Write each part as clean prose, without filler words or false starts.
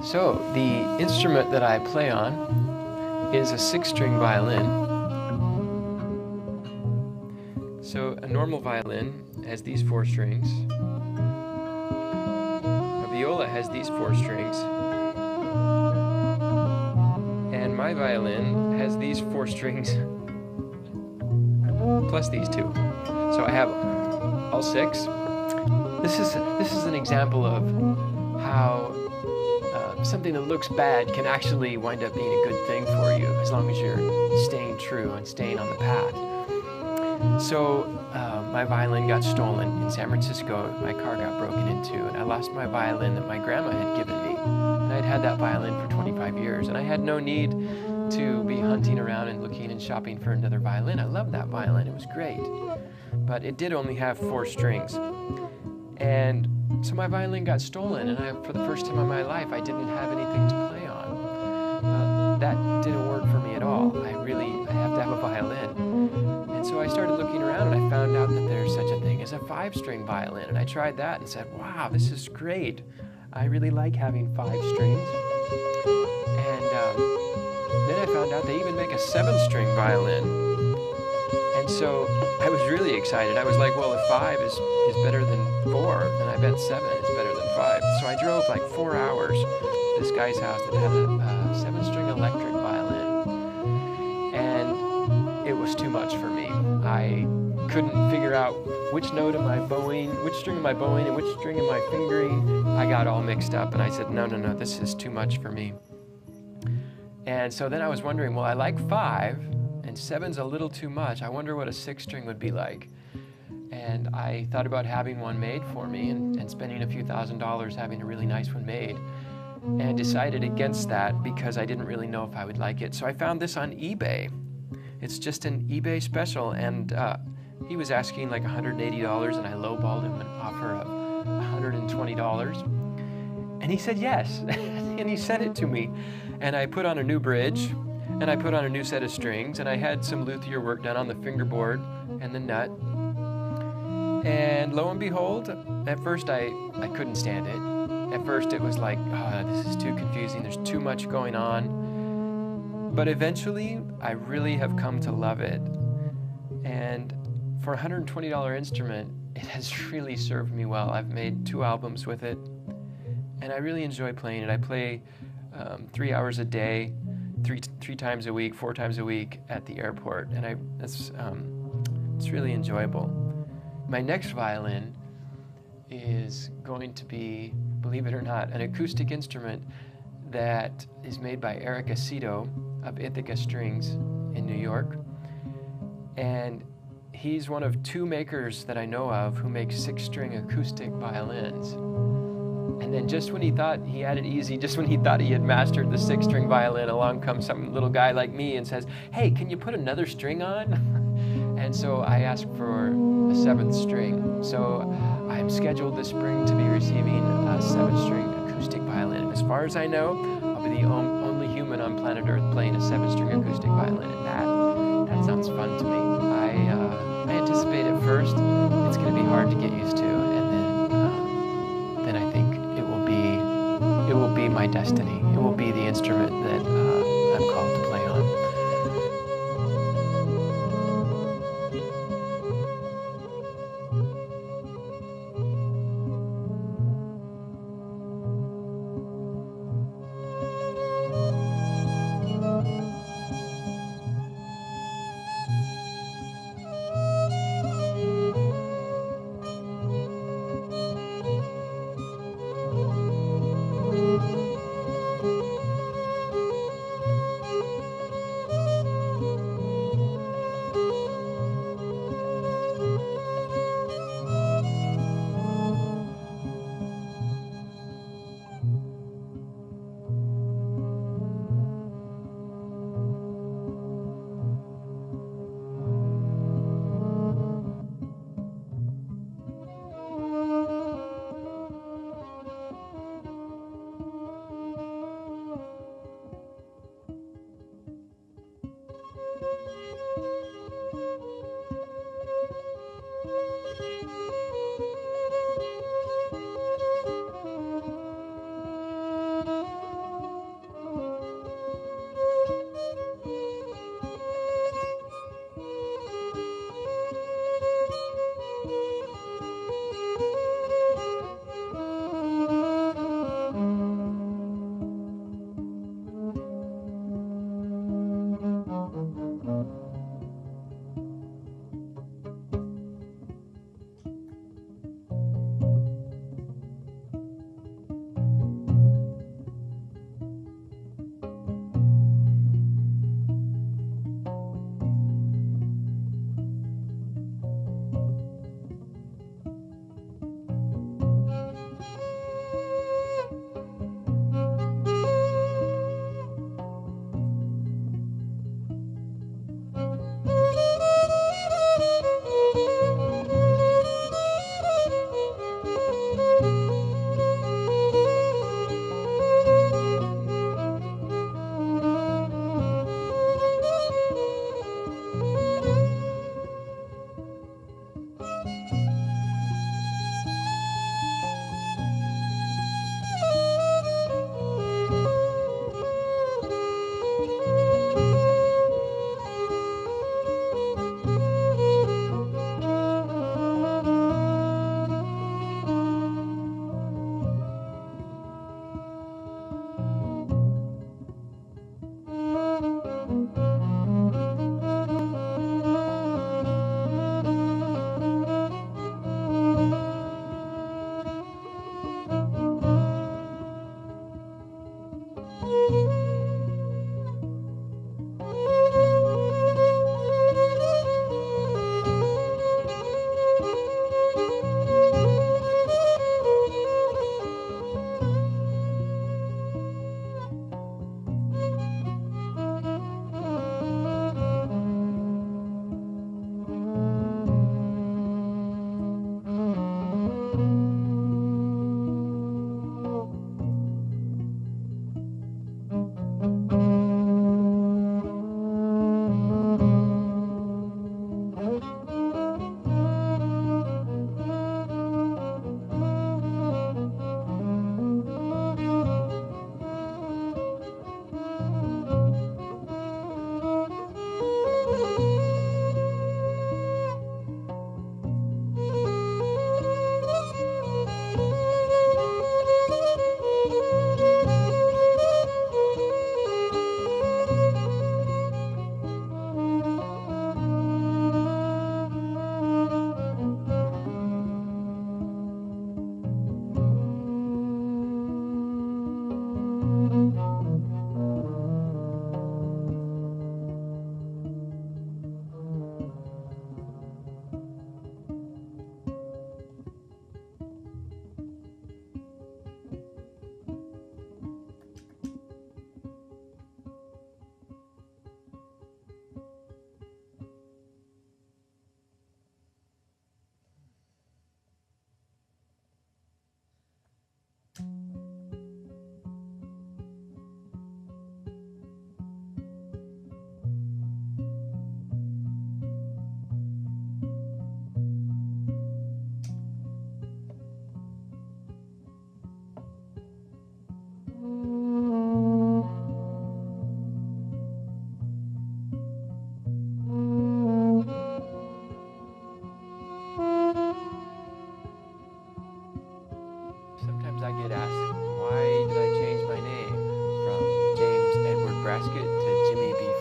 So, the instrument that I play on is a 6-string violin. So, a normal violin has these 4 strings. A viola has these 4 strings. And my violin has these 4 strings plus these 2. So I have all 6. This is an example of how something that looks bad can actually wind up being a good thing for you as long as you're staying true and staying on the path. So my violin got stolen in San Francisco. My car got broken into, and I lost my violin that my grandma had given me. And I'd had that violin for 25 years, and I had no need to be hunting around and looking and shopping for another violin. I loved that violin. It was great. But it did only have 4 strings. And so my violin got stolen, and for the first time in my life, I didn't have anything to play on. That didn't work for me at all. I have to have a violin. And so I started looking around, and I found out that there's such a thing as a 5-string violin. And I tried that and said, wow, this is great. I really like having 5 strings. And then I found out they even make a 7-string violin. And so I was really excited. I was like, well, if 5 is better than 4, then I bet 7 is better than 5. So I drove like 4 hours to this guy's house that had a 7-string electric violin. And it was too much for me. I couldn't figure out which note am I bowing, which string am I bowing, and which string am I fingering. I got all mixed up, and I said, no, this is too much for me. And so then I was wondering, well, I like 5, and 7's a little too much. I wonder what a 6-string would be like. And I thought about having one made for me and spending a few $1,000s having a really nice one made, and decided against that because I didn't really know if I would like it. So I found this on eBay. It's just an eBay special, and he was asking like $180, and I lowballed him an offer of $120. And he said yes, and he sent it to me. And I put on a new bridge, and I put on a new set of strings, and I had some luthier work done on the fingerboard and the nut. And lo and behold, at first I couldn't stand it. At first it was like, this is too confusing, there's too much going on. But eventually, I really have come to love it. And for a $120 instrument, it has really served me well. I've made 2 albums with it, and I really enjoy playing it. I play 3 hours a day, three times a week, 4 times a week at the airport, and it's really enjoyable. My next violin is going to be, believe it or not, an acoustic instrument that is made by Eric Aceto of Ithaca Strings in New York. And he's one of 2 makers that I know of who make 6-string acoustic violins. And then just when he thought he had it easy, just when he thought he had mastered the 6-string violin, along comes some little guy like me and says, hey, can you put another string on? And so I asked for a 7th string. So I'm scheduled this spring to be receiving a 7-string acoustic violin. And as far as I know, I'll be the only human on planet Earth playing a 7-string acoustic violin. And that sounds fun to me. I anticipate at first it's going to be hard to get used to, and then I think it will be my destiny. It will be the instrument that I'm called to play on.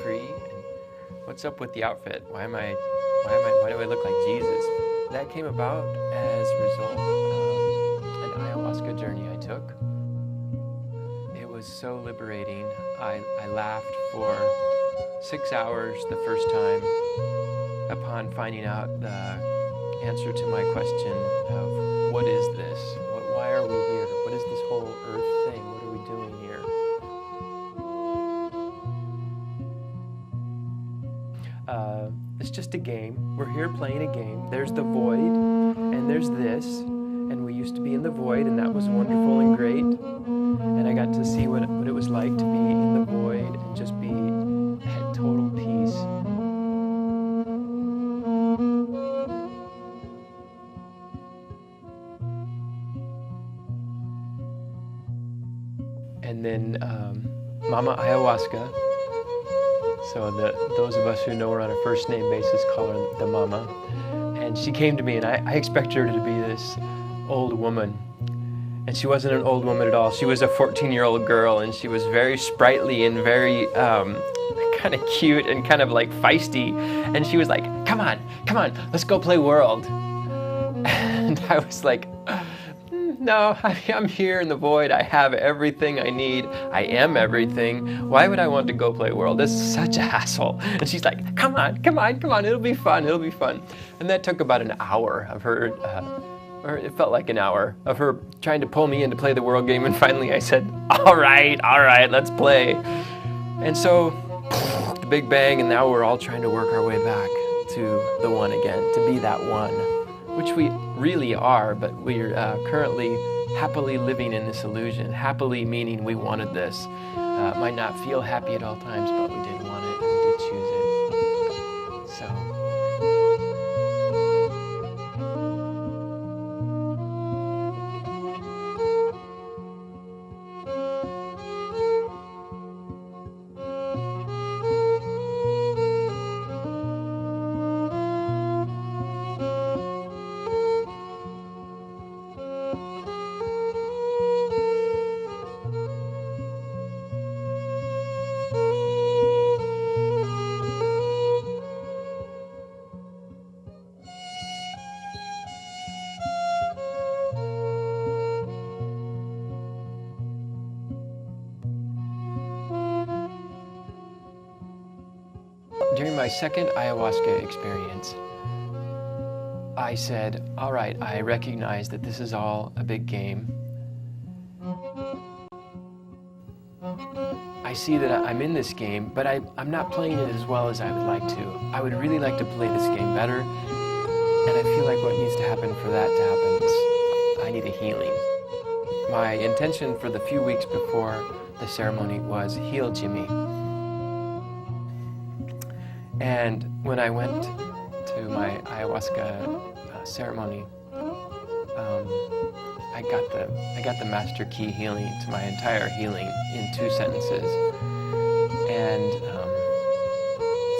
free? And what's up with the outfit? Why do I look like Jesus? That came about as a result of an ayahuasca journey I took. It was so liberating. I laughed for 6 hours the first time upon finding out the answer to my question of what is this? Why are we here? What is this whole earth thing? What are we doing here? It's just a game. We're here playing a game. There's the void, and there's this, and we used to be in the void, and that was wonderful and great. And I got to see what it was like to be in the void and just be at total peace. And then Mama Ayahuasca, so those of us who know her on a first name basis call her the Mama. And she came to me, and I expected her to be this old woman. And she wasn't an old woman at all. She was a 14-year-old girl, and she was very sprightly and very kind of cute and kind of like feisty. And she was like, come on, let's go play World. And I was like, no, I'm here in the void. I have everything I need. I am everything. Why would I want to go play World? This is such a hassle. And she's like, come on. It'll be fun. And that took about an hour of her, or it felt like an hour of her trying to pull me in to play the World game. And finally I said, all right, let's play. And so the big bang, and now we're all trying to work our way back to the one again, to be that one, which we really are, but we're currently happily living in this illusion. Happily meaning we wanted this. Might not feel happy at all times, but we did want it, and we did choose it. So. During my second ayahuasca experience, I said, all right, I recognize that this is all a big game. I see that I'm in this game, but I'm not playing it as well as I would like to. I would really like to play this game better, and I feel like what needs to happen for that to happen is I need a healing. My intention for the few weeks before the ceremony was heal Jimmy. And when I went to my ayahuasca ceremony, I got the master key healing to my entire healing in 2 sentences. And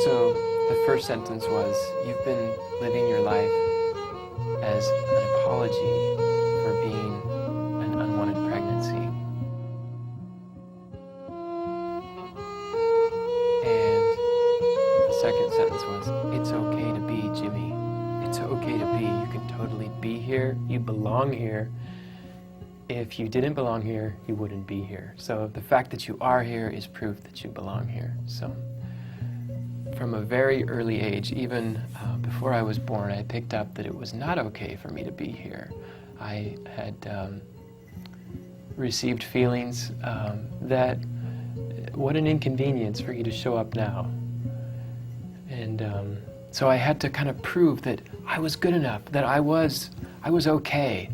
so the first sentence was, you've been living your life as an apology for being an unwanted pregnancy. Second sentence was, it's okay to be, Jimmy. It's okay to be. You can totally be here. You belong here. If you didn't belong here, you wouldn't be here. So the fact that you are here is proof that you belong here. So from a very early age, even before I was born, I picked up that it was not okay for me to be here. I had received feelings that, what an inconvenience for you to show up now. And so I had to kind of prove that I was good enough, that I was okay.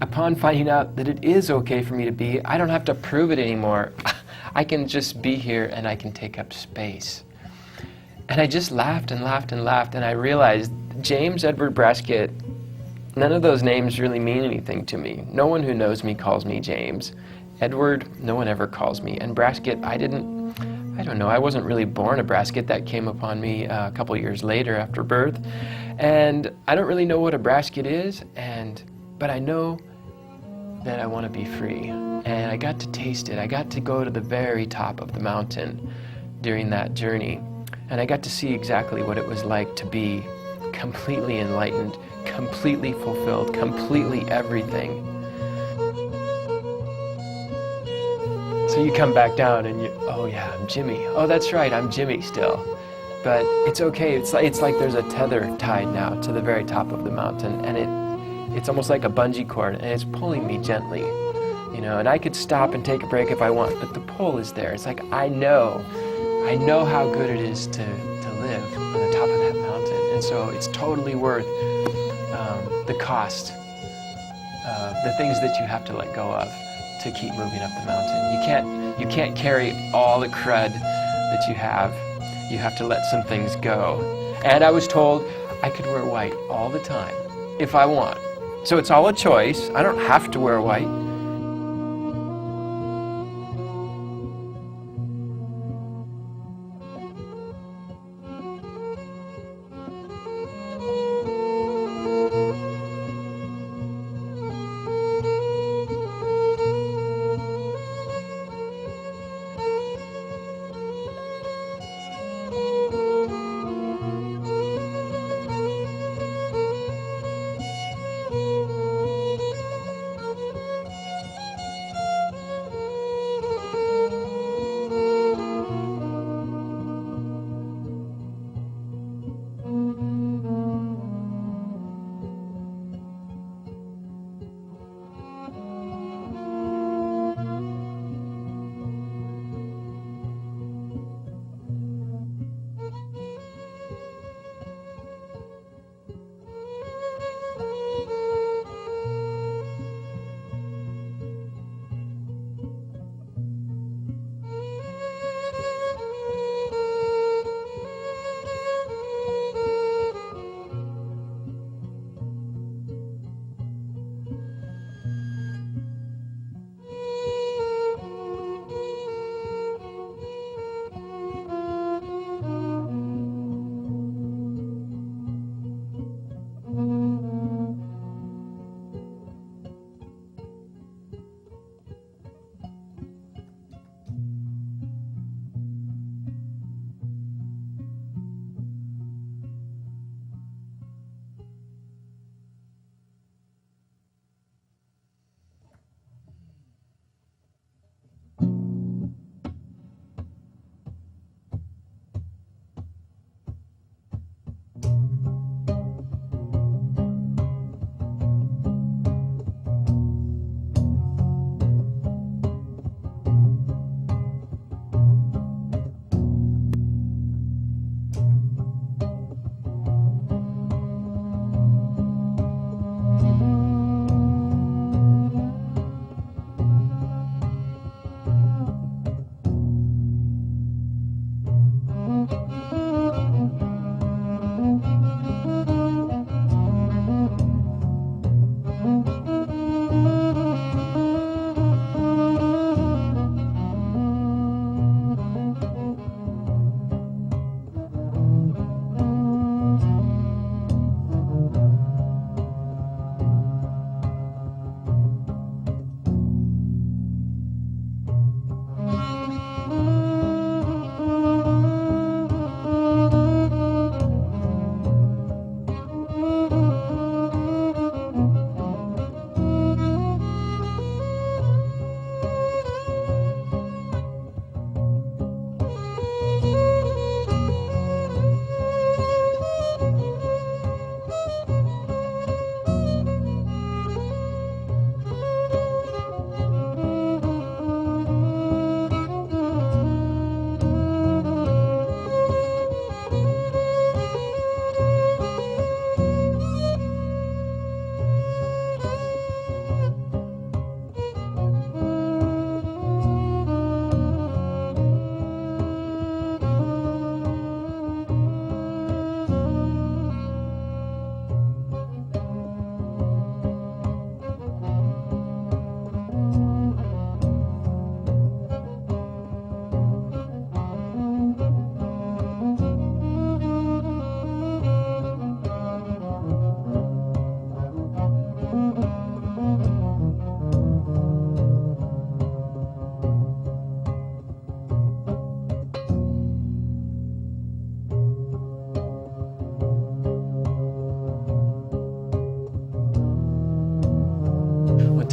Upon finding out that it is okay for me to be, I don't have to prove it anymore. I can just be here and I can take up space. And I just laughed and laughed and laughed, and I realized James Edward Braskett, none of those names really mean anything to me. No one who knows me calls me James. Edward, no one ever calls me. And Braskett, I don't know, I wasn't really born a Braskett. That came upon me a couple years later after birth. And I don't really know what a Braskett is, but I know that I want to be free. and I got to taste it. I got to go to the very top of the mountain during that journey, and I got to see exactly what it was like to be completely enlightened, completely fulfilled, completely everything. So you come back down and you, oh yeah, I'm Jimmy. Oh, that's right, I'm Jimmy still. But it's okay. It's like there's a tether tied now to the very top of the mountain, and it's almost like a bungee cord, and it's pulling me gently, you know. And I could stop and take a break if I want, but the pull is there. It's like I know how good it is to live on the top of that mountain, and so it's totally worth the cost, the things that you have to let go of to keep moving up the mountain. You can't carry all the crud that you have. You have to let some things go. And I was told I could wear white all the time if I want. So it's all a choice. I don't have to wear white.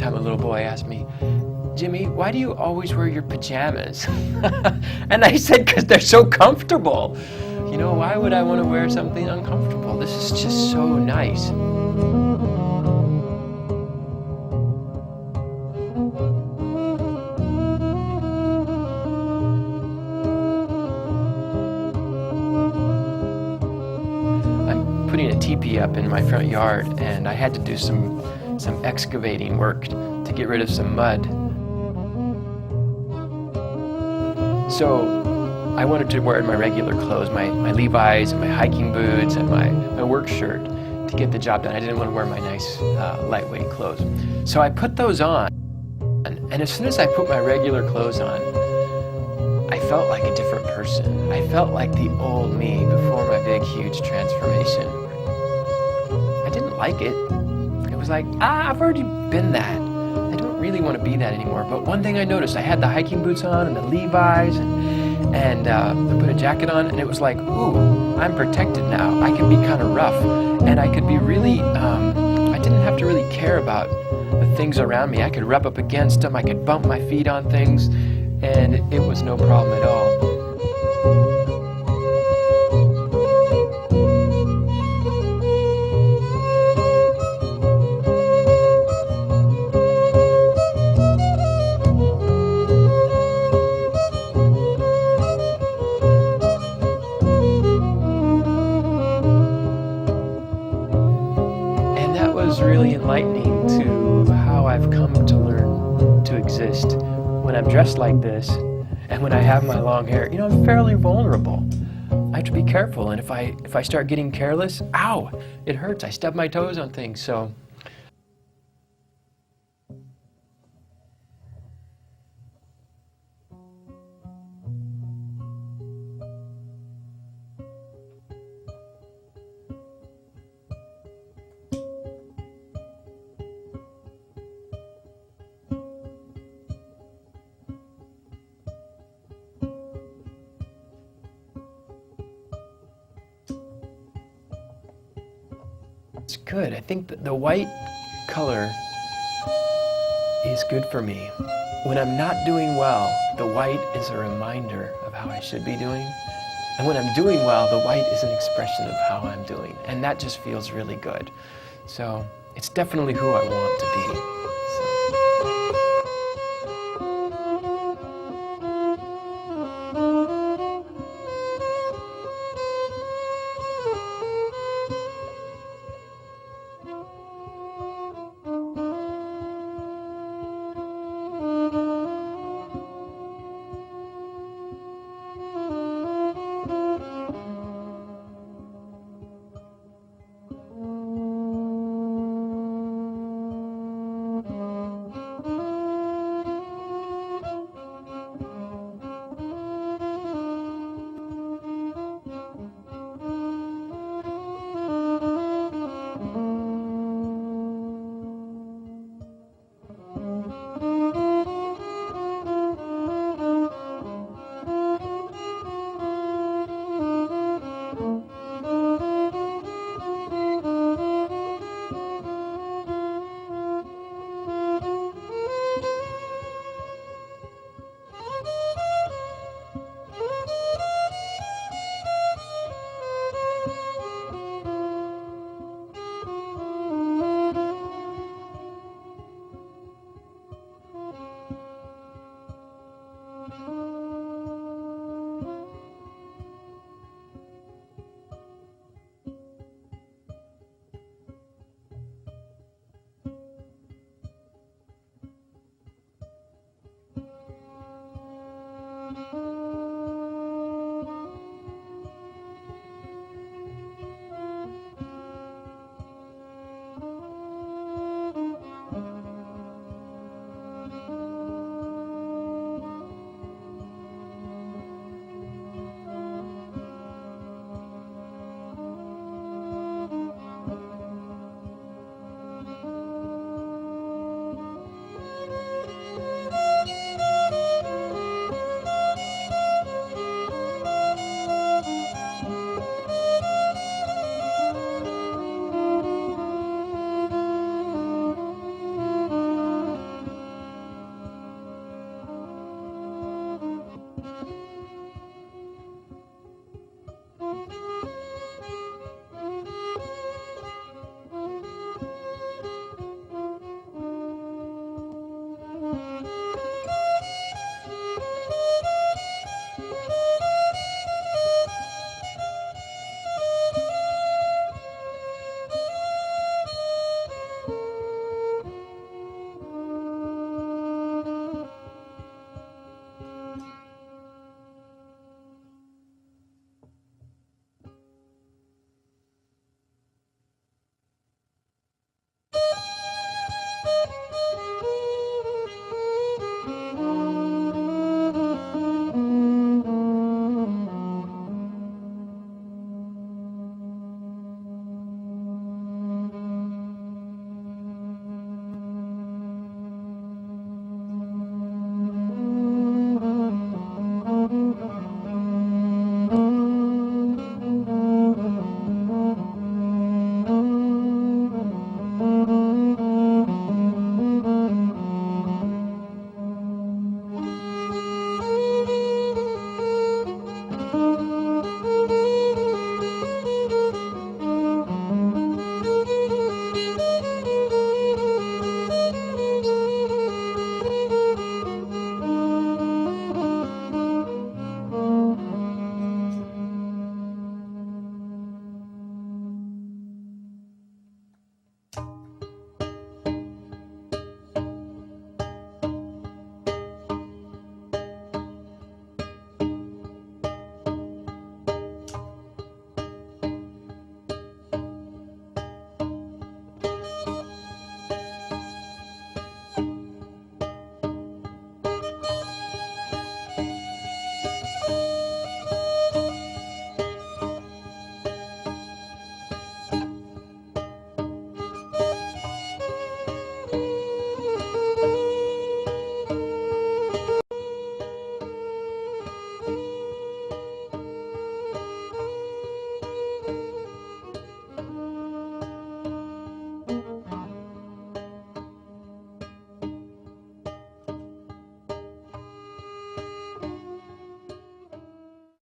time a little boy asked me, "Jimmy, why do you always wear your pajamas?" And I said, "Because they're so comfortable. You know, why would I want to wear something uncomfortable? This is just so nice." I'm putting a teepee up in my front yard, and I had to do some excavating work to get rid of some mud. So I wanted to wear my regular clothes, my Levi's and my hiking boots and my work shirt to get the job done. I didn't want to wear my nice lightweight clothes. So I put those on, and as soon as I put my regular clothes on, I felt like a different person. I felt like the old me before my big, huge transformation. I didn't like it. It was like, I've already been that. I don't really want to be that anymore. But one thing I noticed, I had the hiking boots on and the Levi's, and I put a jacket on, and it was like, ooh, I'm protected now. I can be kind of rough, and I could be really, I didn't have to really care about the things around me. I could rub up against them, I could bump my feet on things, and it was no problem at all. Was really enlightening to how I've come to learn to exist. When I'm dressed like this, and when I have my long hair, you know, I'm fairly vulnerable. I have to be careful, and if I start getting careless, ow, it hurts. I stub my toes on things, so. It's good. I think that the white color is good for me. When I'm not doing well, the white is a reminder of how I should be doing. And when I'm doing well, the white is an expression of how I'm doing. And that just feels really good. So it's definitely who I want to be.